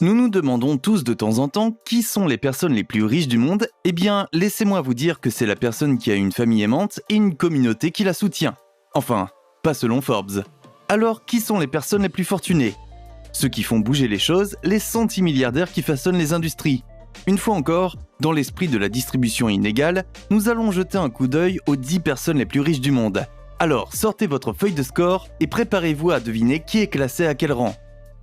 Nous nous demandons tous de temps en temps qui sont les personnes les plus riches du monde. Eh bien, laissez-moi vous dire que c'est la personne qui a une famille aimante et une communauté qui la soutient. Enfin, pas selon Forbes. Alors, qui sont les personnes les plus fortunées? Ceux qui font bouger les choses, les centimilliardaires qui façonnent les industries. Une fois encore, dans l'esprit de la distribution inégale, nous allons jeter un coup d'œil aux 10 personnes les plus riches du monde. Alors, sortez votre feuille de score et préparez-vous à deviner qui est classé à quel rang.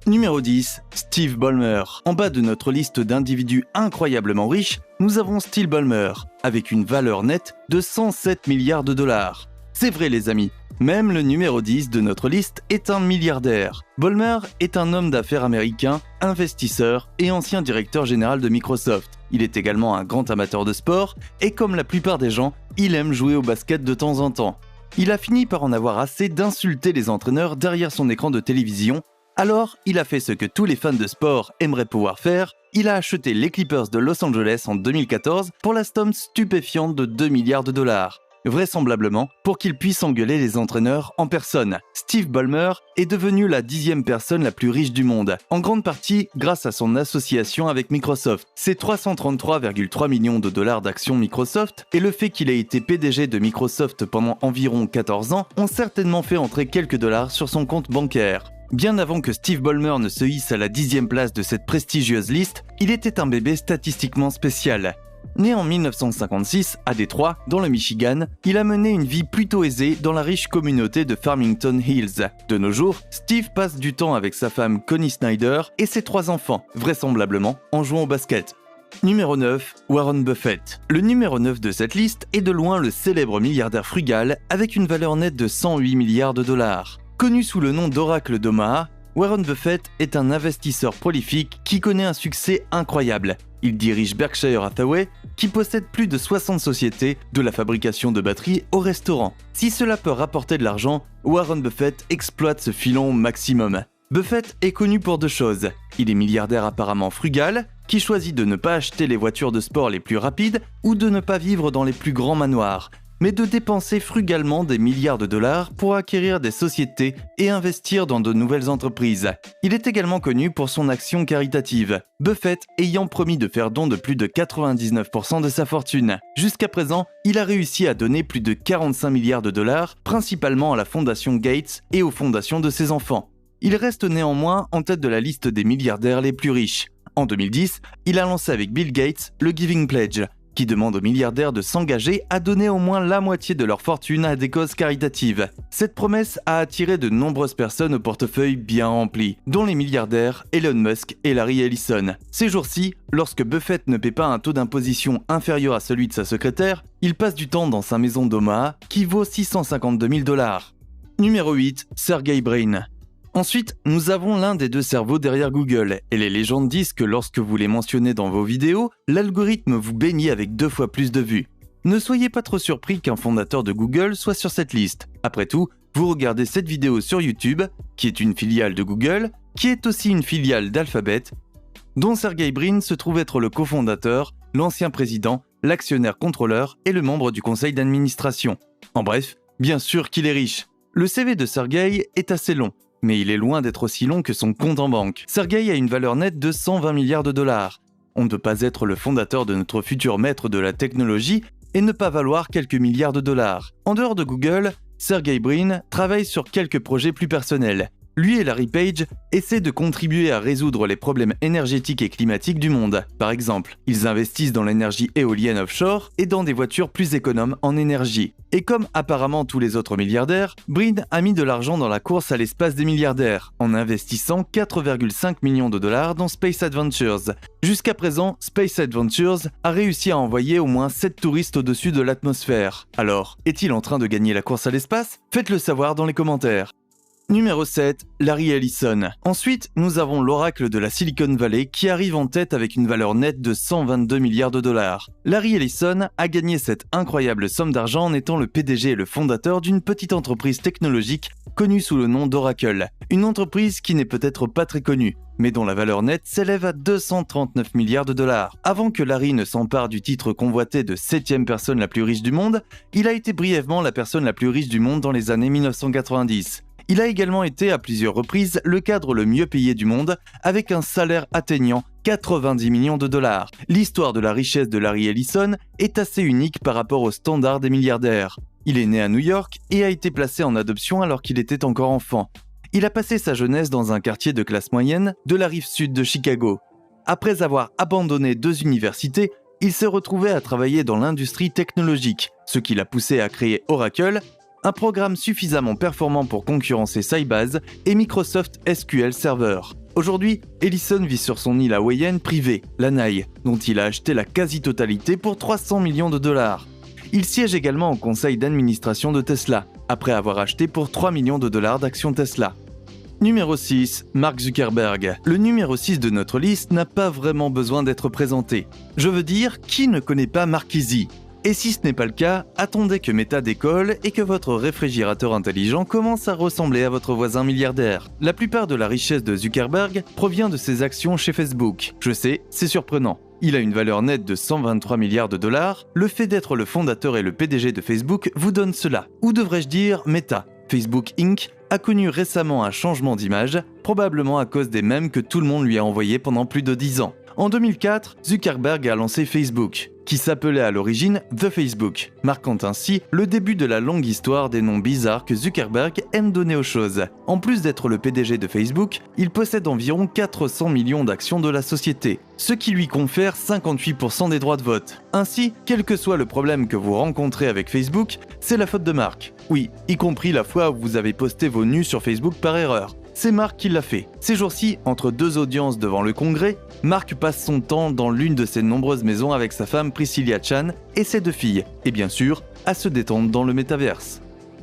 Numéro 10, Steve Ballmer. En bas de notre liste d'individus incroyablement riches, nous avons Steve Ballmer, avec une valeur nette de 107 milliards de dollars. C'est vrai les amis, même le numéro 10 de notre liste est un milliardaire. Ballmer est un homme d'affaires américain, investisseur et ancien directeur général de Microsoft. Il est également un grand amateur de sport et comme la plupart des gens, il aime jouer au basket de temps en temps. Il a fini par en avoir assez d'insulter les entraîneurs derrière son écran de télévision. Alors, il a fait ce que tous les fans de sport aimeraient pouvoir faire, il a acheté les Clippers de Los Angeles en 2014 pour la somme stupéfiante de 2 milliards de dollars. Vraisemblablement, pour qu'il puisse engueuler les entraîneurs en personne. Steve Ballmer est devenu la 10e personne la plus riche du monde, en grande partie grâce à son association avec Microsoft. Ses 333,3 millions de dollars d'actions Microsoft et le fait qu'il ait été PDG de Microsoft pendant environ 14 ans ont certainement fait entrer quelques dollars sur son compte bancaire. Bien avant que Steve Ballmer ne se hisse à la 10e place de cette prestigieuse liste, il était un bébé statistiquement spécial. Né en 1956 à Détroit, dans le Michigan, il a mené une vie plutôt aisée dans la riche communauté de Farmington Hills. De nos jours, Steve passe du temps avec sa femme Connie Snyder et ses 3 enfants, vraisemblablement en jouant au basket. Numéro 9, Warren Buffett. Le numéro 9 de cette liste est de loin le célèbre milliardaire frugal avec une valeur nette de 108 milliards de dollars. Connu sous le nom d'Oracle d'Omaha, Warren Buffett est un investisseur prolifique qui connaît un succès incroyable. Il dirige Berkshire Hathaway, qui possède plus de 60 sociétés, de la fabrication de batteries au restaurant. Si cela peut rapporter de l'argent, Warren Buffett exploite ce filon au maximum. Buffett est connu pour 2 choses. Il est milliardaire apparemment frugal, qui choisit de ne pas acheter les voitures de sport les plus rapides ou de ne pas vivre dans les plus grands manoirs, mais de dépenser frugalement des milliards de dollars pour acquérir des sociétés et investir dans de nouvelles entreprises. Il est également connu pour son action caritative, Buffett ayant promis de faire don de plus de 99% de sa fortune. Jusqu'à présent, il a réussi à donner plus de 45 milliards de dollars, principalement à la fondation Gates et aux fondations de ses enfants. Il reste néanmoins en tête de la liste des milliardaires les plus riches. En 2010, il a lancé avec Bill Gates le Giving Pledge, qui demande aux milliardaires de s'engager à donner au moins la moitié de leur fortune à des causes caritatives. Cette promesse a attiré de nombreuses personnes au portefeuille bien rempli, dont les milliardaires Elon Musk et Larry Ellison. Ces jours-ci, lorsque Buffett ne paie pas un taux d'imposition inférieur à celui de sa secrétaire, il passe du temps dans sa maison d'Omaha qui vaut 652 000 dollars. Numéro 8, Sergey Brin. Ensuite, nous avons l'un des 2 cerveaux derrière Google, et les légendes disent que lorsque vous les mentionnez dans vos vidéos, l'algorithme vous bénit avec 2 fois plus de vues. Ne soyez pas trop surpris qu'un fondateur de Google soit sur cette liste. Après tout, vous regardez cette vidéo sur YouTube, qui est une filiale de Google, qui est aussi une filiale d'Alphabet, dont Sergey Brin se trouve être le cofondateur, l'ancien président, l'actionnaire contrôleur et le membre du conseil d'administration. En bref, bien sûr qu'il est riche. Le CV de Sergey est assez long, mais il est loin d'être aussi long que son compte en banque. Sergey a une valeur nette de 120 milliards de dollars. On ne peut pas être le fondateur de notre futur maître de la technologie et ne pas valoir quelques milliards de dollars. En dehors de Google, Sergey Brin travaille sur quelques projets plus personnels. Lui et Larry Page essaient de contribuer à résoudre les problèmes énergétiques et climatiques du monde. Par exemple, ils investissent dans l'énergie éolienne offshore et dans des voitures plus économes en énergie. Et comme apparemment tous les autres milliardaires, Brin a mis de l'argent dans la course à l'espace des milliardaires, en investissant 4,5 millions de dollars dans Space Adventures. Jusqu'à présent, Space Adventures a réussi à envoyer au moins 7 touristes au-dessus de l'atmosphère. Alors, est-il en train de gagner la course à l'espace? Faites-le savoir dans les commentaires. Numéro 7, Larry Ellison. Ensuite, nous avons l'oracle de la Silicon Valley qui arrive en tête avec une valeur nette de 122 milliards de dollars. Larry Ellison a gagné cette incroyable somme d'argent en étant le PDG et le fondateur d'une petite entreprise technologique connue sous le nom d'Oracle. Une entreprise qui n'est peut-être pas très connue, mais dont la valeur nette s'élève à 239 milliards de dollars. Avant que Larry ne s'empare du titre convoité de 7e personne la plus riche du monde, il a été brièvement la personne la plus riche du monde dans les années 1990. Il a également été à plusieurs reprises le cadre le mieux payé du monde, avec un salaire atteignant 90 millions de dollars. L'histoire de la richesse de Larry Ellison est assez unique par rapport aux standards des milliardaires. Il est né à New York et a été placé en adoption alors qu'il était encore enfant. Il a passé sa jeunesse dans un quartier de classe moyenne de la rive sud de Chicago. Après avoir abandonné 2 universités, il s'est retrouvé à travailler dans l'industrie technologique, ce qui l'a poussé à créer Oracle, un programme suffisamment performant pour concurrencer Sybase et Microsoft SQL Server. Aujourd'hui, Ellison vit sur son île hawaïenne privée, Lanai, dont il a acheté la quasi-totalité pour 300 millions de dollars. Il siège également au conseil d'administration de Tesla, après avoir acheté pour 3 millions de dollars d'actions Tesla. Numéro 6, Mark Zuckerberg. Le numéro 6 de notre liste n'a pas vraiment besoin d'être présenté. Je veux dire, qui ne connaît pas Marquesi ? Et si ce n'est pas le cas, attendez que Meta décolle et que votre réfrigérateur intelligent commence à ressembler à votre voisin milliardaire. La plupart de la richesse de Zuckerberg provient de ses actions chez Facebook. Je sais, c'est surprenant. Il a une valeur nette de 123 milliards de dollars. Le fait d'être le fondateur et le PDG de Facebook vous donne cela. Ou devrais-je dire Meta. Facebook Inc. a connu récemment un changement d'image, probablement à cause des mèmes que tout le monde lui a envoyés pendant plus de 10 ans. En 2004, Zuckerberg a lancé Facebook, qui s'appelait à l'origine The Facebook, marquant ainsi le début de la longue histoire des noms bizarres que Zuckerberg aime donner aux choses. En plus d'être le PDG de Facebook, il possède environ 400 millions d'actions de la société, ce qui lui confère 58% des droits de vote. Ainsi, quel que soit le problème que vous rencontrez avec Facebook, c'est la faute de Mark. Oui, y compris la fois où vous avez posté vos nus sur Facebook par erreur. C'est Mark qui l'a fait. Ces jours-ci, entre 2 audiences devant le Congrès, Mark passe son temps dans l'une de ses nombreuses maisons avec sa femme Priscilla Chan et ses 2 filles, et bien sûr, à se détendre dans le métaverse.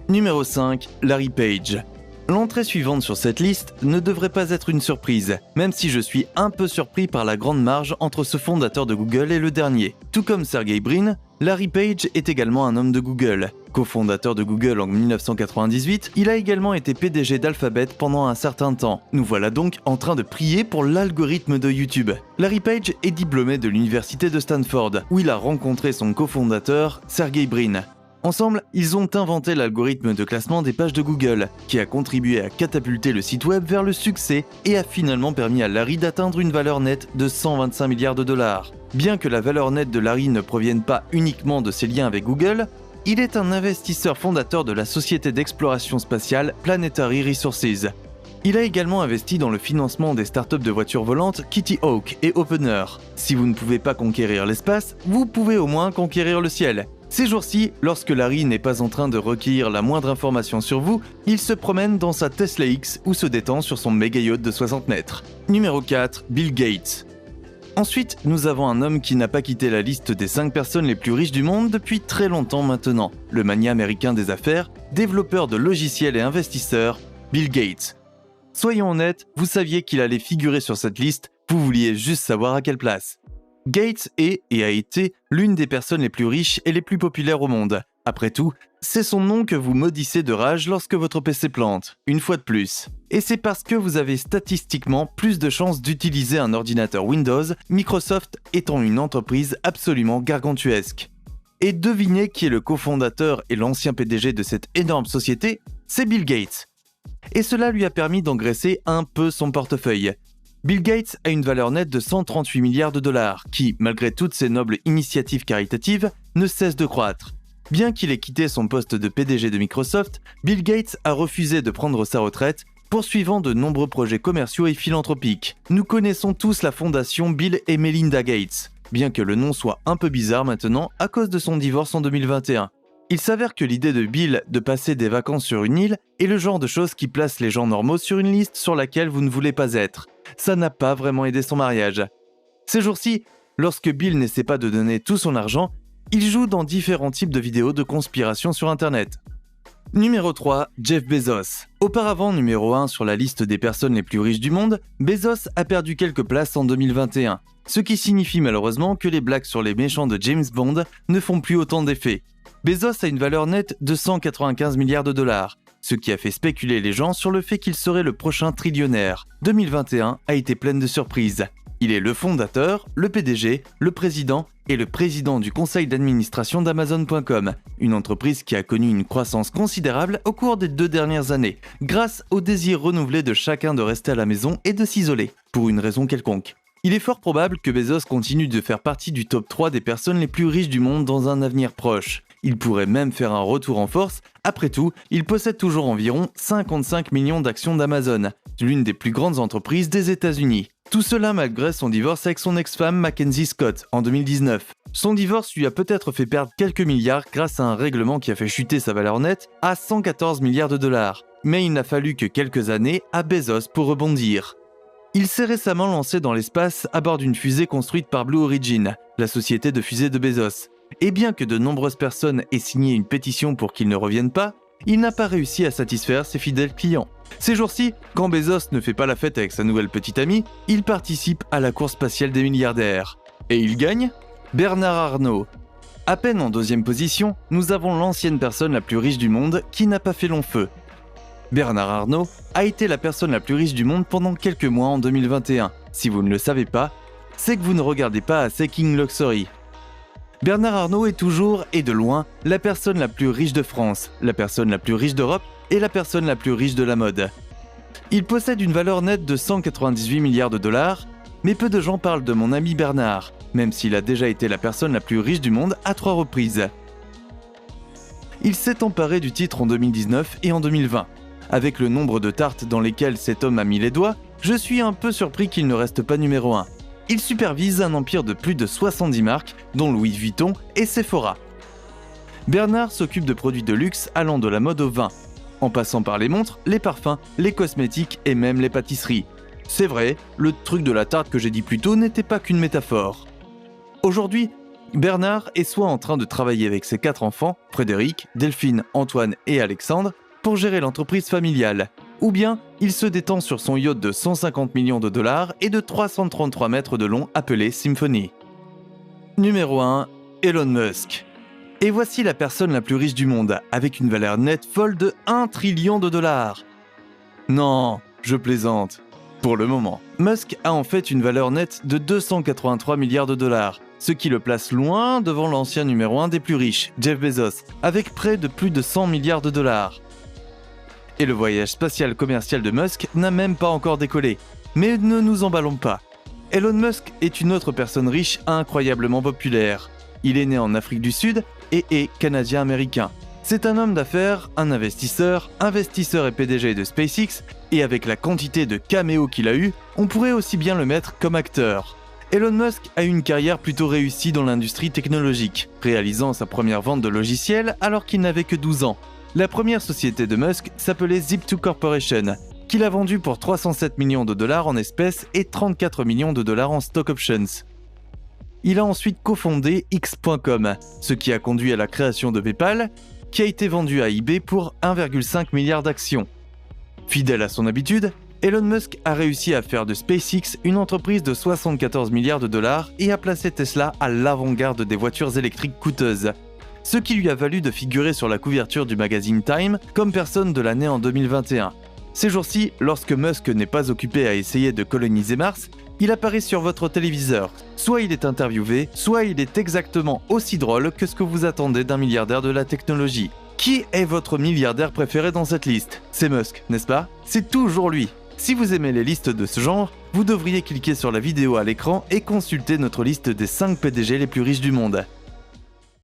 Numéro 5, Larry Page. L'entrée suivante sur cette liste ne devrait pas être une surprise, même si je suis un peu surpris par la grande marge entre ce fondateur de Google et le dernier. Tout comme Sergey Brin, Larry Page est également un homme de Google. Co-fondateur de Google en 1998, il a également été PDG d'Alphabet pendant un certain temps. Nous voilà donc en train de prier pour l'algorithme de YouTube. Larry Page est diplômé de l'université de Stanford, où il a rencontré son cofondateur, Sergey Brin. Ensemble, ils ont inventé l'algorithme de classement des pages de Google, qui a contribué à catapulter le site web vers le succès et a finalement permis à Larry d'atteindre une valeur nette de 125 milliards de dollars. Bien que la valeur nette de Larry ne provienne pas uniquement de ses liens avec Google, il est un investisseur fondateur de la société d'exploration spatiale Planetary Resources. Il a également investi dans le financement des startups de voitures volantes Kitty Hawk et Opener. Si vous ne pouvez pas conquérir l'espace, vous pouvez au moins conquérir le ciel. Ces jours-ci, lorsque Larry n'est pas en train de recueillir la moindre information sur vous, il se promène dans sa Tesla X ou se détend sur son méga yacht de 60 mètres. Numéro 4, Bill Gates. Ensuite, nous avons un homme qui n'a pas quitté la liste des 5 personnes les plus riches du monde depuis très longtemps maintenant. Le magnat américain des affaires, développeur de logiciels et investisseur, Bill Gates. Soyons honnêtes, vous saviez qu'il allait figurer sur cette liste, vous vouliez juste savoir à quelle place. Gates est et a été l'une des personnes les plus riches et les plus populaires au monde. Après tout, c'est son nom que vous maudissez de rage lorsque votre PC plante, une fois de plus. Et c'est parce que vous avez statistiquement plus de chances d'utiliser un ordinateur Windows, Microsoft étant une entreprise absolument gargantuesque. Et devinez qui est le cofondateur et l'ancien PDG de cette énorme société, c'est Bill Gates. Et cela lui a permis d'engraisser un peu son portefeuille. Bill Gates a une valeur nette de 138 milliards de dollars qui, malgré toutes ses nobles initiatives caritatives, ne cesse de croître. Bien qu'il ait quitté son poste de PDG de Microsoft, Bill Gates a refusé de prendre sa retraite, poursuivant de nombreux projets commerciaux et philanthropiques. Nous connaissons tous la fondation Bill et Melinda Gates, bien que le nom soit un peu bizarre maintenant à cause de son divorce en 2021. Il s'avère que l'idée de Bill de passer des vacances sur une île est le genre de chose qui place les gens normaux sur une liste sur laquelle vous ne voulez pas être. Ça n'a pas vraiment aidé son mariage. Ces jours-ci, lorsque Bill n'essaie pas de donner tout son argent, il joue dans différents types de vidéos de conspiration sur Internet. Numéro 3, Jeff Bezos. Auparavant numéro 1 sur la liste des personnes les plus riches du monde, Bezos a perdu quelques places en 2021, ce qui signifie malheureusement que les blagues sur les méchants de James Bond ne font plus autant d'effet. Bezos a une valeur nette de 195 milliards de dollars, ce qui a fait spéculer les gens sur le fait qu'il serait le prochain trillionnaire. 2021 a été pleine de surprises. Il est le fondateur, le PDG, le président et le président du conseil d'administration d'Amazon.com, une entreprise qui a connu une croissance considérable au cours des 2 dernières années, grâce au désir renouvelé de chacun de rester à la maison et de s'isoler, pour une raison quelconque. Il est fort probable que Bezos continue de faire partie du top 3 des personnes les plus riches du monde dans un avenir proche. Il pourrait même faire un retour en force. Après tout, il possède toujours environ 55 millions d'actions d'Amazon, l'une des plus grandes entreprises des États-Unis. Tout cela malgré son divorce avec son ex-femme Mackenzie Scott en 2019. Son divorce lui a peut-être fait perdre quelques milliards grâce à un règlement qui a fait chuter sa valeur nette à 114 milliards de dollars. Mais il n'a fallu que quelques années à Bezos pour rebondir. Il s'est récemment lancé dans l'espace à bord d'une fusée construite par Blue Origin, la société de fusée de Bezos. Et bien que de nombreuses personnes aient signé une pétition pour qu'il ne revienne pas, il n'a pas réussi à satisfaire ses fidèles clients. Ces jours-ci, quand Bezos ne fait pas la fête avec sa nouvelle petite amie, il participe à la course spatiale des milliardaires. Et il gagne ? Bernard Arnault. À peine en 2e position, nous avons l'ancienne personne la plus riche du monde qui n'a pas fait long feu. Bernard Arnault a été la personne la plus riche du monde pendant quelques mois en 2021. Si vous ne le savez pas, c'est que vous ne regardez pas assez King Luxury. Bernard Arnault est toujours, et de loin, la personne la plus riche de France, la personne la plus riche d'Europe et la personne la plus riche de la mode. Il possède une valeur nette de 198 milliards de dollars, mais peu de gens parlent de mon ami Bernard, même s'il a déjà été la personne la plus riche du monde à 3 reprises. Il s'est emparé du titre en 2019 et en 2020. Avec le nombre de tartes dans lesquelles cet homme a mis les doigts, je suis un peu surpris qu'il ne reste pas numéro 1. Il supervise un empire de plus de 70 marques, dont Louis Vuitton et Sephora. Bernard s'occupe de produits de luxe allant de la mode au vin, en passant par les montres, les parfums, les cosmétiques et même les pâtisseries. C'est vrai, le truc de la tarte que j'ai dit plus tôt n'était pas qu'une métaphore. Aujourd'hui, Bernard est soit en train de travailler avec ses 4 enfants, Frédéric, Delphine, Antoine et Alexandre, pour gérer l'entreprise familiale, ou bien il se détend sur son yacht de 150 millions de dollars et de 333 mètres de long appelé Symphony. Numéro 1, Elon Musk. Et voici la personne la plus riche du monde, avec une valeur nette folle de 1 trillion de dollars. Non, je plaisante. Pour le moment, Musk a en fait une valeur nette de 283 milliards de dollars, ce qui le place loin devant l'ancien numéro 1 des plus riches, Jeff Bezos, avec près de plus de 100 milliards de dollars. Et le voyage spatial commercial de Musk n'a même pas encore décollé. Mais ne nous emballons pas. Elon Musk est une autre personne riche incroyablement populaire. Il est né en Afrique du Sud et est canadien-américain. C'est un homme d'affaires, un investisseur et PDG de SpaceX, et avec la quantité de caméos qu'il a eu, on pourrait aussi bien le mettre comme acteur. Elon Musk a eu une carrière plutôt réussie dans l'industrie technologique, réalisant sa première vente de logiciels alors qu'il n'avait que 12 ans. La première société de Musk s'appelait Zip2 Corporation, qu'il a vendue pour 307 millions de dollars en espèces et 34 millions de dollars en stock options. Il a ensuite cofondé X.com, ce qui a conduit à la création de PayPal, qui a été vendu à eBay pour 1,5 milliard d'actions. Fidèle à son habitude, Elon Musk a réussi à faire de SpaceX une entreprise de 74 milliards de dollars et a placé Tesla à l'avant-garde des voitures électriques coûteuses, ce qui lui a valu de figurer sur la couverture du magazine Time comme personne de l'année en 2021. Ces jours-ci, lorsque Musk n'est pas occupé à essayer de coloniser Mars, il apparaît sur votre téléviseur. Soit il est interviewé, soit il est exactement aussi drôle que ce que vous attendez d'un milliardaire de la technologie. Qui est votre milliardaire préféré dans cette liste ? C'est Musk, n'est-ce pas ? C'est toujours lui. Si vous aimez les listes de ce genre, vous devriez cliquer sur la vidéo à l'écran et consulter notre liste des 5 PDG les plus riches du monde.